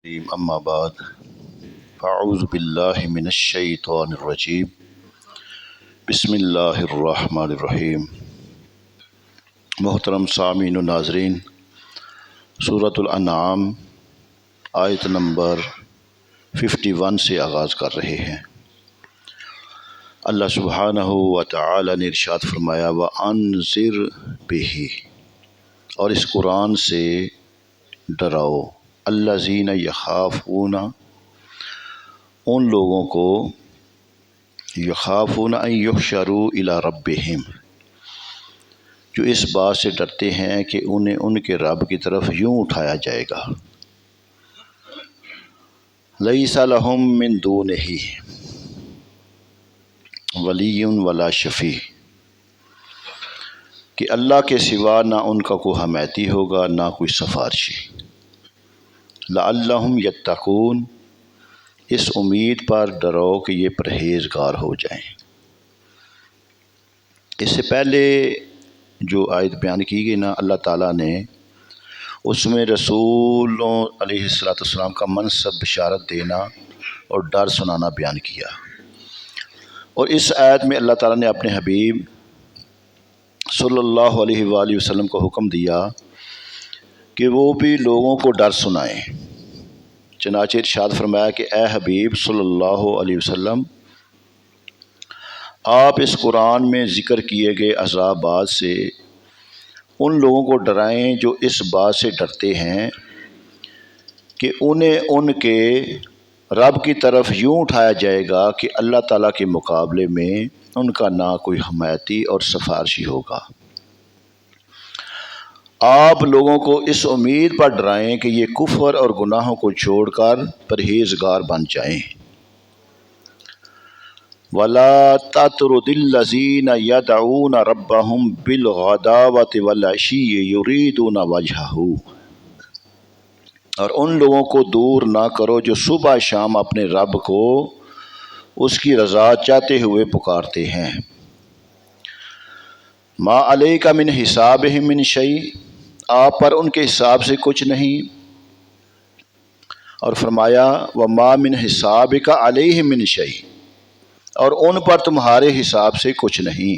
اما بعد فاعوذ باللہ من الشیطان الرجیم بسم اللہ الرحمن الرحیم۔ محترم سامعین و ناظرین، سورۃ الانعام آیت نمبر 51 سے آغاز کر رہے ہیں۔ اللہ سبحانہ و تعالی نے ارشاد فرمایا وَأَنذِرْ بِهِ، اور اس قرآن سے ڈراؤ، الذین یخافون، ان لوگوں کو، یخافون ان یحشروا الی ربہم، جو اس بات سے ڈرتے ہیں کہ انہیں ان کے رب کی طرف یوں اٹھایا جائے گا۔ لیس لہم من دونہ ولی ولا شفیع، کہ اللہ کے سوا نہ ان کا کوئی حمایتی ہوگا نہ کوئی سفارشی۔ لعلہم یتقون، اس امید پر ڈرو کہ یہ پرہیزگار ہو جائیں۔ اس سے پہلے جو آیت بیان کی گئی نا، اللہ تعالیٰ نے اس میں رسولوں علیہ السلام کا منصب بشارت دینا اور ڈر سنانا بیان کیا، اور اس آیت میں اللہ تعالیٰ نے اپنے حبیب صلی اللہ علیہ وآلہ وسلم کو حکم دیا کہ وہ بھی لوگوں کو ڈر سنائیں۔ چنانچہ ارشاد فرمایا کہ اے حبیب صلی اللہ علیہ وسلم، آپ اس قرآن میں ذکر کیے گئے عذابات سے ان لوگوں کو ڈرائیں جو اس بات سے ڈرتے ہیں کہ انہیں ان کے رب کی طرف یوں اٹھایا جائے گا کہ اللہ تعالیٰ کے مقابلے میں ان کا نہ کوئی حمایتی اور سفارشی ہوگا۔ آپ لوگوں کو اس امید پر ڈرائیں کہ یہ کفر اور گناہوں کو چھوڑ کر پرہیزگار بن جائیں۔ وَلَا تَطْرُدِ الَّذِينَ يَدْعُونَ رَبَّهُمْ بِالْغَدَاوَةِ وَالْعَشِيِّ يُرِيدُونَ وَجْهَهُ، اور ان لوگوں کو دور نہ کرو جو صبح شام اپنے رب کو اس کی رضا چاہتے ہوئے پکارتے ہیں۔ مَا عَلَيْكَ مِنْ حِسَابِهِم مِّن شَيْءٍ، آپ پر ان کے حساب سے کچھ نہیں، اور فرمایا وَمَا مِنْ حِسَابِكَ عَلَيْهِم مِّن شَيْءٍ، اور ان پر تمہارے حساب سے کچھ نہیں۔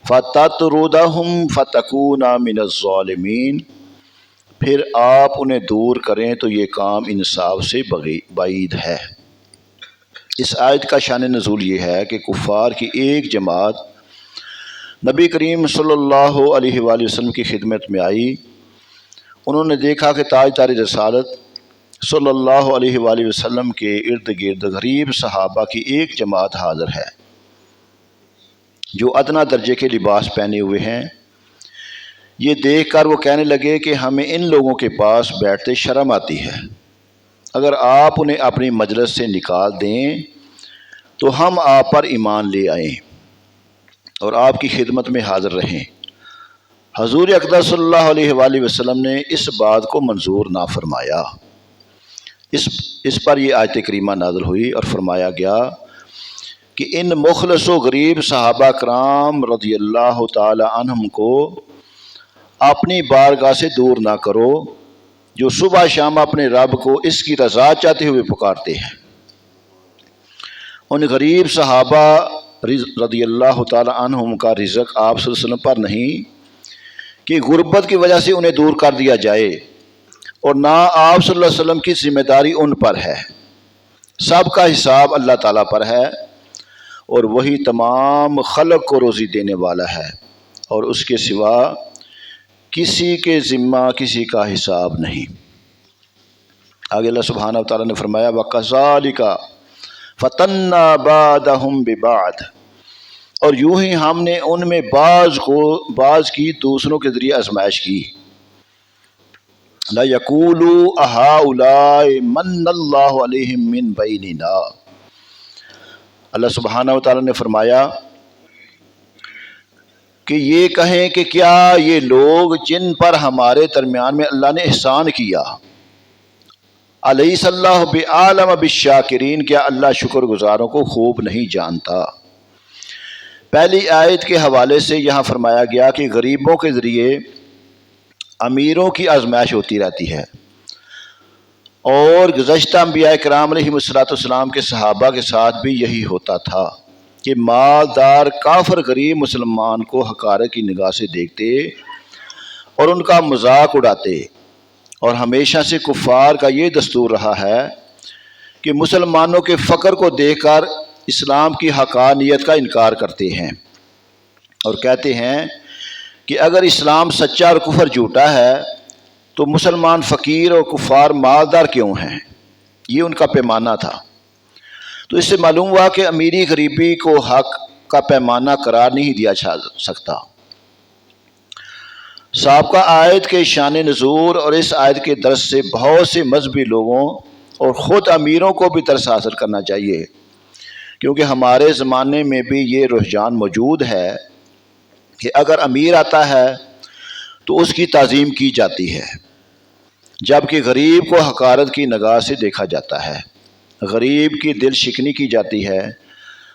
فَتَطْرُدَهُمْ فَتَكُونَ مِنَ الظَّالِمِينَ، پھر آپ انہیں دور کریں تو یہ کام انصاف سے بعید ہے۔ اس آیت کا شان نزول یہ ہے کہ کفار کی ایک جماعت نبی کریم صلی اللہ علیہ وآلہ وسلم کی خدمت میں آئی۔ انہوں نے دیکھا کہ تاجدار رسالت صلی اللہ علیہ وآلہ وسلم کے ارد گرد غریب صحابہ کی ایک جماعت حاضر ہے جو ادنیٰ درجے کے لباس پہنے ہوئے ہیں۔ یہ دیکھ کر وہ کہنے لگے کہ ہمیں ان لوگوں کے پاس بیٹھتے شرم آتی ہے، اگر آپ انہیں اپنی مجلس سے نکال دیں تو ہم آپ پر ایمان لے آئیں اور آپ کی خدمت میں حاضر رہیں۔ حضور اقدس صلی اللہ علیہ وآلہ وسلم نے اس بات کو منظور نہ فرمایا۔ اس پر یہ آیت کریمہ نازل ہوئی اور فرمایا گیا کہ ان مخلص و غریب صحابہ کرام رضی اللہ تعالی عنہم کو اپنی بارگاہ سے دور نہ کرو جو صبح شام اپنے رب کو اس کی رضا چاہتے ہوئے پکارتے ہیں۔ ان غریب صحابہ رضی اللہ تعالی عنہم کا رزق آپ صلی اللہ علیہ وسلم پر نہیں کہ غربت کی وجہ سے انہیں دور کر دیا جائے، اور نہ آپ صلی اللہ علیہ وسلم کی ذمہ داری ان پر ہے۔ سب کا حساب اللہ تعالیٰ پر ہے، اور وہی تمام خلق کو روزی دینے والا ہے، اور اس کے سوا کسی کے ذمہ کسی کا حساب نہیں۔ آگے اللہ سبحانہ وتعالیٰ نے فرمایا وَكَذَلِكَ فَتَنَّا بَعْضَهُمْ بِبَعْضٍ، اور یوں ہی ہم نے ان میں بعض کی دوسروں کے ذریعے آزمائش کی۔ لَيَقُولُوا أَهَؤُلَاءِ مَنَّ اللَّهُ عَلَيْهِمْ مِنْ بَيْنِنَا، اللہ سبحانہ وتعالیٰ نے فرمایا کہ یہ کہیں کہ کیا یہ لوگ جن پر ہمارے درمیان میں اللہ نے احسان کیا، أَلَيْسَ اللَّهُ بِأَعْلَمَ بِالشَّاكِرِينَ، کیا اللہ شکر گزاروں کو خوب نہیں جانتا۔ پہلی آیت کے حوالے سے یہاں فرمایا گیا کہ غریبوں کے ذریعے امیروں کی آزمائش ہوتی رہتی ہے، اور گزشتہ انبیاء کرام علیہ السلام کے صحابہ کے ساتھ بھی یہی ہوتا تھا کہ مالدار کافر غریب مسلمان کو حقارت کی نگاہ سے دیکھتے اور ان کا مذاق اڑاتے، اور ہمیشہ سے کفار کا یہ دستور رہا ہے کہ مسلمانوں کے فقر کو دیکھ کر اسلام کی حقانیت کا انکار کرتے ہیں اور کہتے ہیں کہ اگر اسلام سچا اور کفر جھوٹا ہے تو مسلمان فقیر اور کفار مالدار کیوں ہیں؟ یہ ان کا پیمانہ تھا۔ تو اس سے معلوم ہوا کہ امیری غریبی کو حق کا پیمانہ قرار نہیں دیا جا سکتا۔ سابقہ آیت کے شان نزول اور اس آیت کے درس سے بہت سے مذہبی لوگوں اور خود امیروں کو بھی درس حاصل کرنا چاہیے، کیونکہ ہمارے زمانے میں بھی یہ رجحان موجود ہے کہ اگر امیر آتا ہے تو اس کی تعظیم کی جاتی ہے، جبکہ غریب کو حقارت کی نگاہ سے دیکھا جاتا ہے، غریب کی دل شکنی کی جاتی ہے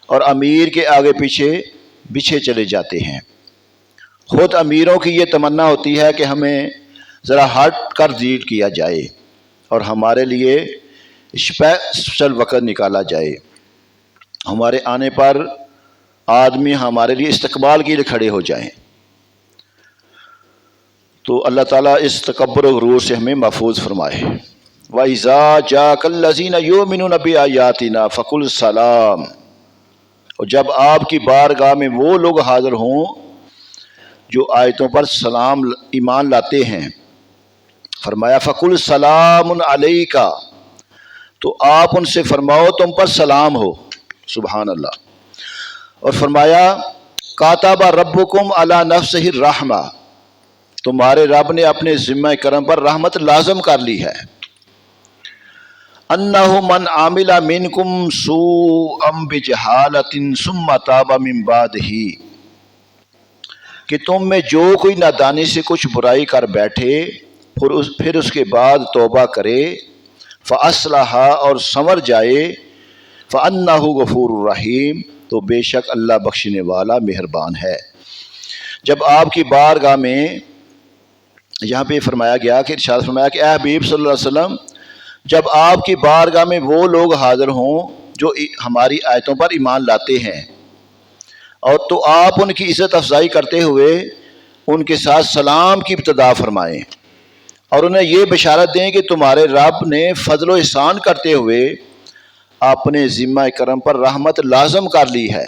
اور امیر کے آگے پیچھے چلے جاتے ہیں۔ خود امیروں کی یہ تمنا ہوتی ہے کہ ہمیں ذرا ہٹ کر ذلیل کیا جائے اور ہمارے لیے اسپیشل وقت نکالا جائے، ہمارے آنے پر آدمی ہمارے لیے استقبال کے لیے کھڑے ہو جائیں۔ تو اللہ تعالیٰ اس تکبر و غرور سے ہمیں محفوظ فرمائے۔ وَإِذَا جَاءَكَ الَّذِينَ يُؤْمِنُونَ بِآيَاتِنَا فَقُلْ سَلَامٌ، اور جب آپ کی بارگاہ میں وہ لوگ حاضر ہوں جو آیتوں پر ایمان لاتے ہیں، فرمایا فَقُلْ سَلَامٌ عَلَيْكَ، تو آپ ان سے فرماؤ تم پر سلام ہو، سبحان اللہ۔ اور فرمایا کاتب ربکم علی نفسہ الرحمہ، تمہارے رب نے اپنے ذمہ کرم پر رحمت لازم کر لی ہے۔ انہ من عامل منکم سوءا بجہالۃ ثم تاب من بعدہ، کہ تم میں جو کوئی نادانی سے کچھ برائی کر بیٹھے پھر اس کے بعد توبہ کرے، فاصلح، اور سنور جائے، فانہ غفور الرحیم، تو بے شک اللہ بخشنے والا مہربان ہے۔ جب آپ کی بارگاہ میں یہاں پہ فرمایا گیا کہ ارشاد فرمایا کہ اے حبیب صلی اللہ علیہ وسلم، جب آپ کی بارگاہ میں وہ لوگ حاضر ہوں جو ہماری آیتوں پر ایمان لاتے ہیں، اور تو آپ ان کی عزت افزائی کرتے ہوئے ان کے ساتھ سلام کی ابتدا فرمائیں اور انہیں یہ بشارت دیں کہ تمہارے رب نے فضل و احسان کرتے ہوئے اپنے ذمہ کرم پر رحمت لازم کر لی ہے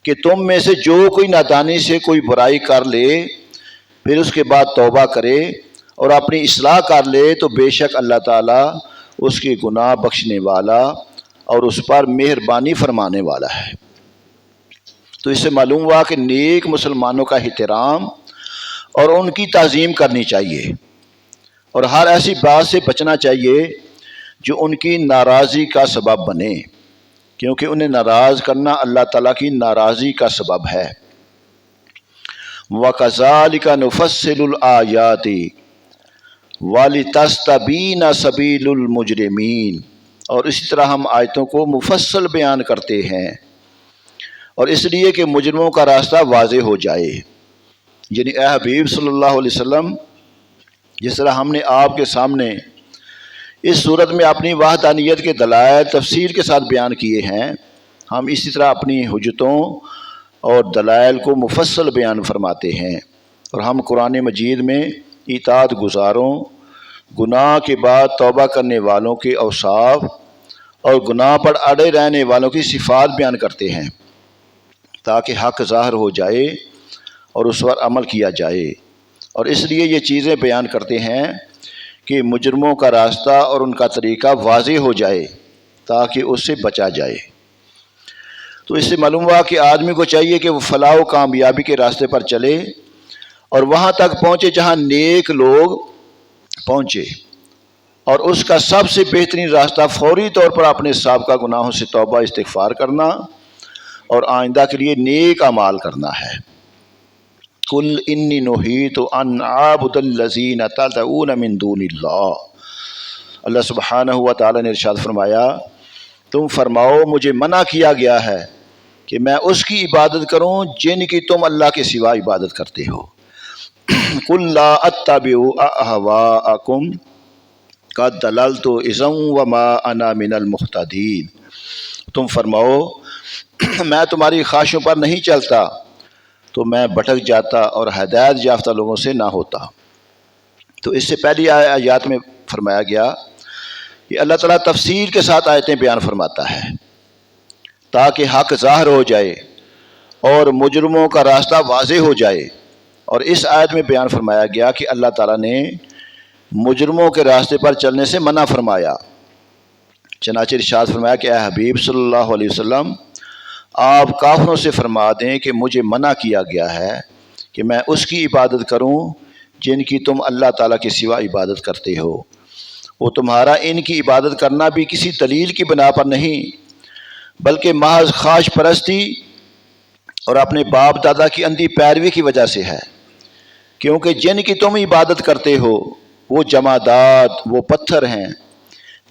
کہ تم میں سے جو کوئی نادانی سے کوئی برائی کر لے پھر اس کے بعد توبہ کرے اور اپنی اصلاح کر لے، تو بے شک اللہ تعالیٰ اس کے گناہ بخشنے والا اور اس پر مہربانی فرمانے والا ہے۔ تو اس سے معلوم ہوا کہ نیک مسلمانوں کا احترام اور ان کی تعظیم کرنی چاہیے اور ہر ایسی بات سے بچنا چاہیے جو ان کی ناراضی کا سبب بنے، کیونکہ انہیں ناراض کرنا اللہ تعالیٰ کی ناراضی کا سبب ہے۔ وَكَذَلِكَ نُفَصِّلُ الْآيَاتِ وَلِتَسْتَبِينَ سَبِيلُ الْمُجْرِمِينَ، اور اسی طرح ہم آیتوں کو مفصل بیان کرتے ہیں اور اس لیے کہ مجرموں کا راستہ واضح ہو جائے۔ یعنی اے حبیب صلی اللہ علیہ وسلم، جس طرح ہم نے آپ کے سامنے اس صورت میں اپنی وحدانیت کے دلائل تفصیل کے ساتھ بیان کیے ہیں، ہم اسی طرح اپنی حجتوں اور دلائل کو مفصل بیان فرماتے ہیں، اور ہم قرآن مجید میں اطاعت گزاروں، گناہ کے بعد توبہ کرنے والوں کے اوصاف اور گناہ پر اڑے رہنے والوں کی صفات بیان کرتے ہیں تاکہ حق ظاہر ہو جائے اور اس پر عمل کیا جائے، اور اس لیے یہ چیزیں بیان کرتے ہیں کہ مجرموں کا راستہ اور ان کا طریقہ واضح ہو جائے تاکہ اس سے بچا جائے۔ تو اس سے معلوم ہوا کہ آدمی کو چاہیے کہ وہ فلاح و کامیابی کے راستے پر چلے اور وہاں تک پہنچے جہاں نیک لوگ پہنچے، اور اس کا سب سے بہترین راستہ فوری طور پر اپنے سابقہ گناہوں سے توبہ استغفار کرنا اور آئندہ کے لیے نیک اعمال کرنا ہے۔ قُلْ إِنِّي نُهِیتُ أَنْ أَعْبُدَ الَّذِینَ تَدْعُونَ مِن دُونِ اللَّهِ، اللہ سبحانہ و تعالیٰ نے ارشاد فرمایا تم فرماؤ مجھے منع کیا گیا ہے کہ میں اس کی عبادت کروں جن کی تم اللہ کے سوا عبادت کرتے ہو۔ قُلْ لَا أَتَّبِعُ أَهْوَاءَكُمْ، قد دللت اذا وما انا من المهتدین، تم فرماؤ میں تمہاری خواہشوں پر نہیں چلتا تو میں بھٹک جاتا اور ہدایت یافتہ لوگوں سے نہ ہوتا۔ تو اس سے پہلی آیات میں فرمایا گیا کہ اللہ تعالیٰ تفصیل کے ساتھ آیتیں بیان فرماتا ہے تاکہ حق ظاہر ہو جائے اور مجرموں کا راستہ واضح ہو جائے۔ اور اس آیت میں بیان فرمایا گیا کہ اللہ تعالیٰ نے مجرموں کے راستے پر چلنے سے منع فرمایا۔ چنانچہ ارشاد فرمایا کہ اے حبیب صلی اللہ علیہ وسلم آپ کافروں سے فرما دیں کہ مجھے منع کیا گیا ہے کہ میں اس کی عبادت کروں جن کی تم اللہ تعالیٰ کے سوا عبادت کرتے ہو۔ وہ تمہارا ان کی عبادت کرنا بھی کسی دلیل کی بنا پر نہیں بلکہ محض خواہش پرستی اور اپنے باپ دادا کی اندھی پیروی کی وجہ سے ہے، کیونکہ جن کی تم عبادت کرتے ہو وہ جمادات، وہ پتھر ہیں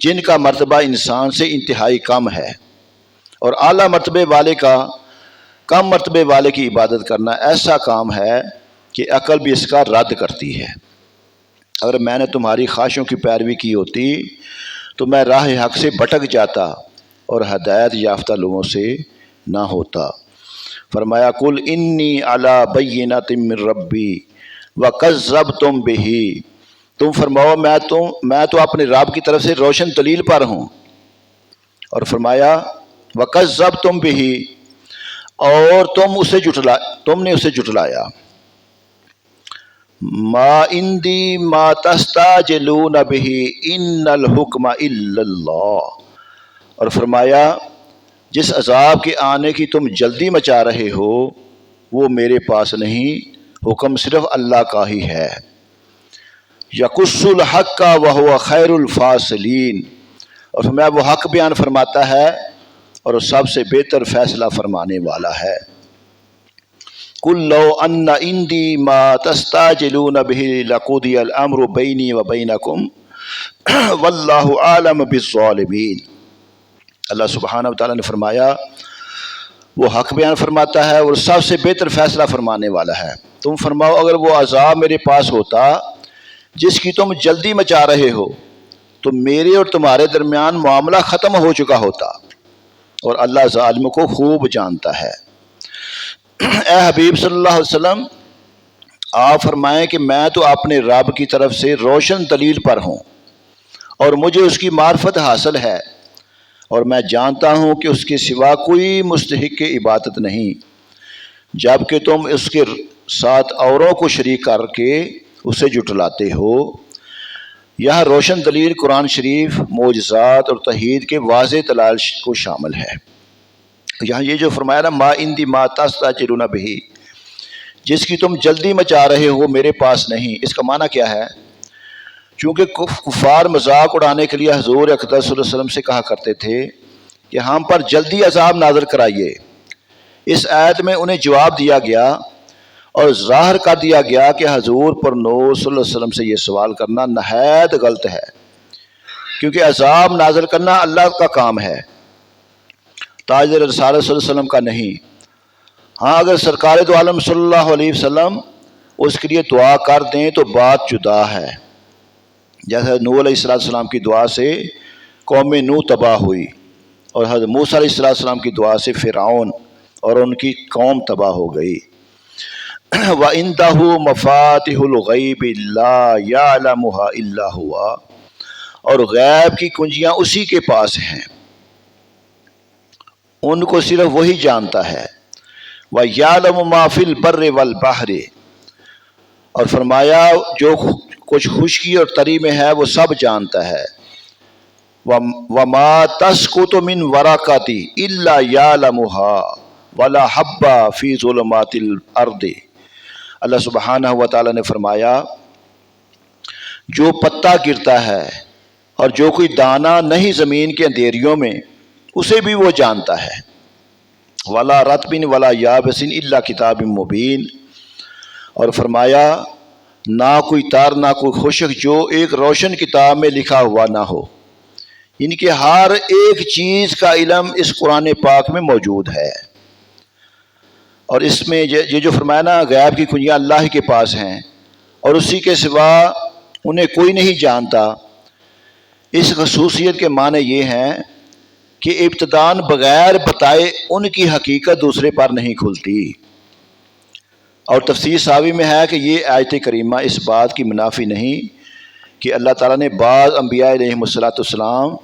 جن کا مرتبہ انسان سے انتہائی کم ہے، اور اعلیٰ مرتبے والے کا کم مرتبے والے کی عبادت کرنا ایسا کام ہے کہ عقل بھی اس کا رد کرتی ہے۔ اگر میں نے تمہاری خواہشوں کی پیروی کی ہوتی تو میں راہ حق سے بھٹک جاتا اور ہدایت یافتہ لوگوں سے نہ ہوتا۔ فرمایا قل انی علی بینۃ من ربی وکذبتم بہ، تم فرماؤ میں تو اپنے رب کی طرف سے روشن دلیل پر ہوں، اور فرمایا وکذبتم بہ، اور تم نے اسے جھٹلایا۔ ما عندی ما تستعجلون بہ ان الحکم الا اللہ، اور فرمایا جس عذاب کے آنے کی تم جلدی مچا رہے ہو وہ میرے پاس نہیں، حکم صرف اللہ کا ہی ہے۔ یقص الحق وہو خیر الفاصلین، اور فرمایا وہ حق بیان فرماتا ہے اور سب سے بہتر فیصلہ فرمانے والا ہے۔ قل لو ان عندی ما تستعجلون بہ لقضی الامر بینی وبینکم واللہ اعلم بالظالمین۔ اللہ سبحانہ وتعالیٰ نے فرمایا وہ حق بیان فرماتا ہے اور سب سے بہتر فیصلہ فرمانے والا ہے۔ تم فرماؤ اگر وہ عذاب میرے پاس ہوتا جس کی تم جلدی مچا رہے ہو تو میرے اور تمہارے درمیان معاملہ ختم ہو چکا ہوتا، اور اللہ ظالموں کو خوب جانتا ہے۔ اے حبیب صلی اللہ علیہ وسلم آپ فرمائیں کہ میں تو اپنے رب کی طرف سے روشن دلیل پر ہوں اور مجھے اس کی معرفت حاصل ہے، اور میں جانتا ہوں کہ اس کے سوا کوئی مستحق عبادت نہیں، جبکہ تم اس کے ساتھ اوروں کو شریک کر کے اسے جھٹلاتے ہو۔ یہاں روشن دلیل قرآن شریف، معجزات اور توحید کے واضح دلائل کو شامل ہے۔ یہاں یہ جو فرمایا نا ما عندی ما تستعجلون بہ، جس کی تم جلدی مچا رہے ہو میرے پاس نہیں، اس کا معنی کیا ہے؟ چونکہ کفار مذاق اڑانے کے لیے حضور اقدس صلی اللہ علیہ وسلم سے کہا کرتے تھے کہ ہم پر جلدی عذاب نازل کرائیے، اس آیت میں انہیں جواب دیا گیا اور ظاہر کر دیا گیا کہ حضور پر نور صلی اللہ علیہ وسلم سے یہ سوال کرنا نہایت غلط ہے، کیونکہ عذاب نازل کرنا اللہ کا کام ہے، تاجدار رسالت صلی اللہ علیہ وسلم کا نہیں۔ ہاں اگر سرکار دو عالم صلی اللہ علیہ وسلم اس کے لیے دعا کر دیں تو بات جدا ہے، جیسے نوح علیہ السلام کی دعا سے قوم نوح تباہ ہوئی، اور حضرت موسیٰ علیہ السلام کی دعا سے فرعون اور ان کی قوم تباہ ہو گئی۔ وَعِندَهُ مَفَاتِحُ الْغَيْبِ لَا يَعْلَمُهَا إِلَّا هُوَ، اور غیب کی کنجیاں اسی کے پاس ہیں، ان کو صرف وہی جانتا ہے۔ وَيَعْلَمُ مَا فِي الْبَرِّ وَالْبَحْرِ، اور فرمایا جو کچھ خشکی اور تری میں ہے وہ سب جانتا ہے۔ وَمَا تَسْقُطُ مِنْ وَرَقَةٍ إِلَّا يَعْلَمُهَا وَلَا حَبَّةٍ فِي ظُلُمَاتِ الْأَرْضِ، اللہ سبحانہ و تعالیٰ نے فرمایا جو پتا گرتا ہے اور جو کوئی دانہ نہیں زمین کے اندھیریوں میں اسے بھی وہ جانتا ہے۔ وَلَا رَطْبٍ وَلَا يَابِسٍ إِلَّا كِتَابٍ مُبِينٍ، اور فرمایا نہ کوئی تار نہ کوئی خشک جو ایک روشن کتاب میں لکھا ہوا نہ ہو، ان کے ہر ایک چیز کا علم اس قرآن پاک میں موجود ہے۔ اور اس میں یہ جو فرمایا نا غیب کی کنجیاں اللہ کے پاس ہیں اور اسی کے سوا انہیں کوئی نہیں جانتا، اس خصوصیت کے معنی یہ ہیں کہ ابتداءً بغیر بتائے ان کی حقیقت دوسرے پر نہیں کھلتی۔ اور تفسیر ساوی میں ہے کہ یہ آیت کریمہ اس بات کی منافی نہیں کہ اللہ تعالیٰ نے بعض انبیاء علیہم السلام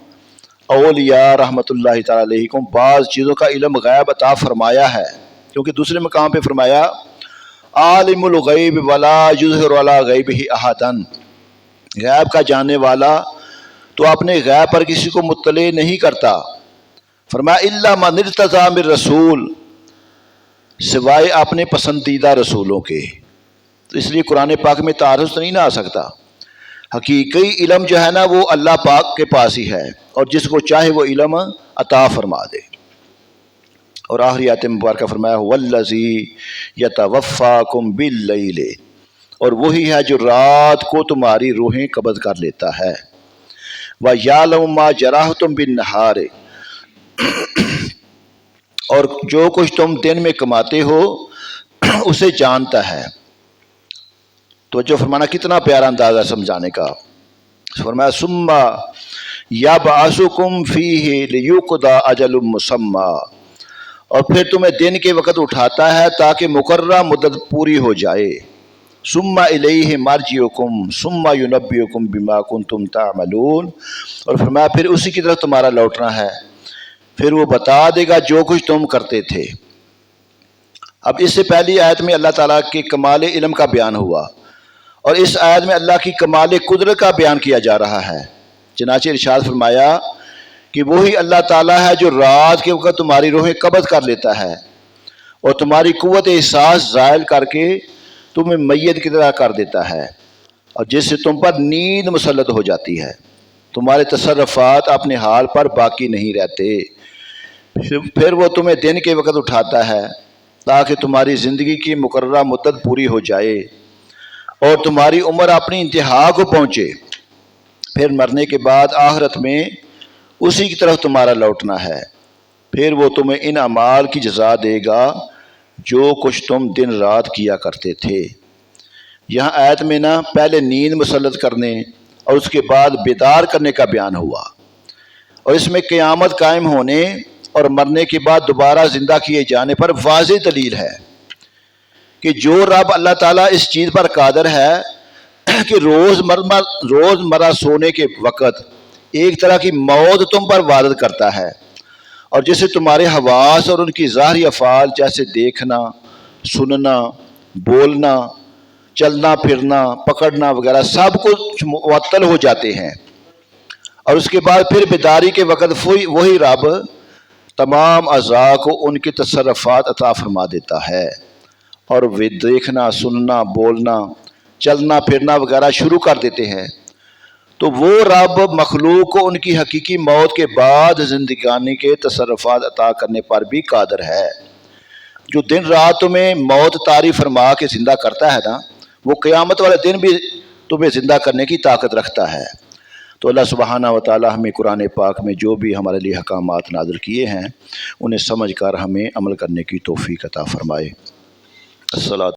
اولیاء رحمۃ اللہ تعالیٰ علیہ کو بعض چیزوں کا علم غیب عطا فرمایا ہے، کیونکہ دوسرے مقام پہ فرمایا عالم الغیب ولا یظہر علی غیبہ احدا، غیب کا جاننے والا تو اپنے غیب پر کسی کو مطلع نہیں کرتا۔ فرمایا الا من ارتضی من رسول، سوائے اپنے پسندیدہ رسولوں کے۔ تو اس لیے قرآن پاک میں تعارض تو نہیں نہ آ سکتا، حقیقی علم جو ہے نا وہ اللہ پاک کے پاس ہی ہے، اور جس کو چاہے وہ علم عطا فرما دے۔ اور آخری آیت مبارکہ فرمایا والذی یتوفاکم باللیل، اور وہی ہے جو رات کو تمہاری روحیں قبض کر لیتا ہے، وَيَعْلَمُ مَا جَرَحْتُمْ بِالنَّهَارِ، اور جو کچھ تم دن میں کماتے ہو اسے جانتا ہے۔ تو جو فرمانا کتنا پیارا انداز ہے سمجھانے کا۔ فرمایا ثُمَّ يَبْعَثُكُمْ فِيهِ لِيُقْضَىٰ أَجَلٌ مُّسَمًّى، اور پھر تمہیں دن کے وقت اٹھاتا ہے تاکہ مقررہ مدت پوری ہو جائے۔ ثُمَّ إِلَيْهِ مَرْجِعُكُمْ ثُمَّ يُنَبِّئُكُم بِمَا كُنتُمْ تَعْمَلُونَ، اور فرمایا پھر اسی کی طرف تمہارا لوٹنا ہے، پھر وہ بتا دے گا جو کچھ تم کرتے تھے۔ اب اس سے پہلی آیت میں اللہ تعالیٰ کے کمال علم کا بیان ہوا، اور اس آیت میں اللہ کی کمال قدرت کا بیان کیا جا رہا ہے۔ چنانچہ ارشاد فرمایا کہ وہی اللہ تعالیٰ ہے جو رات کے وقت تمہاری روحیں قبض کر لیتا ہے اور تمہاری قوت احساس زائل کر کے تمہیں میت کی طرح کر دیتا ہے، اور جس سے تم پر نیند مسلط ہو جاتی ہے، تمہارے تصرفات اپنے حال پر باقی نہیں رہتے۔ پھر وہ تمہیں دن کے وقت اٹھاتا ہے تاکہ تمہاری زندگی کی مقررہ مدت پوری ہو جائے اور تمہاری عمر اپنی انتہا کو پہنچے۔ پھر مرنے کے بعد آخرت میں اسی کی طرف تمہارا لوٹنا ہے، پھر وہ تمہیں ان اعمال کی جزا دے گا جو کچھ تم دن رات کیا کرتے تھے۔ یہاں آیت میں نہ پہلے نیند مسلط کرنے اور اس کے بعد بیدار کرنے کا بیان ہوا، اور اس میں قیامت قائم ہونے اور مرنے کے بعد دوبارہ زندہ کیے جانے پر واضح دلیل ہے کہ جو رب اللہ تعالیٰ اس چیز پر قادر ہے کہ روزمرہ سونے کے وقت ایک طرح کی موت تم پر وارد کرتا ہے، اور جسے تمہارے حواس اور ان کی ظاہری افعال جیسے دیکھنا، سننا، بولنا، چلنا پھرنا، پکڑنا وغیرہ سب کچھ معطل ہو جاتے ہیں، اور اس کے بعد پھر بیداری کے وقت وہی رب تمام اعضاء کو ان کے تصرفات عطا فرما دیتا ہے، اور وہ دیکھنا، سننا، بولنا، چلنا پھرنا وغیرہ شروع کر دیتے ہیں۔ تو وہ رب مخلوق کو ان کی حقیقی موت کے بعد زندگانی کے تصرفات عطا کرنے پر بھی قادر ہے۔ جو دن رات تمہیں موت طاری فرما کے زندہ کرتا ہے نا، وہ قیامت والے دن بھی تمہیں زندہ کرنے کی طاقت رکھتا ہے۔ تو اللہ سبحانہ و تعالی ہمیں قرآن پاک میں جو بھی ہمارے لیے احکامات نازل کیے ہیں انہیں سمجھ کر ہمیں عمل کرنے کی توفیق عطا فرمائے۔ الصلاۃ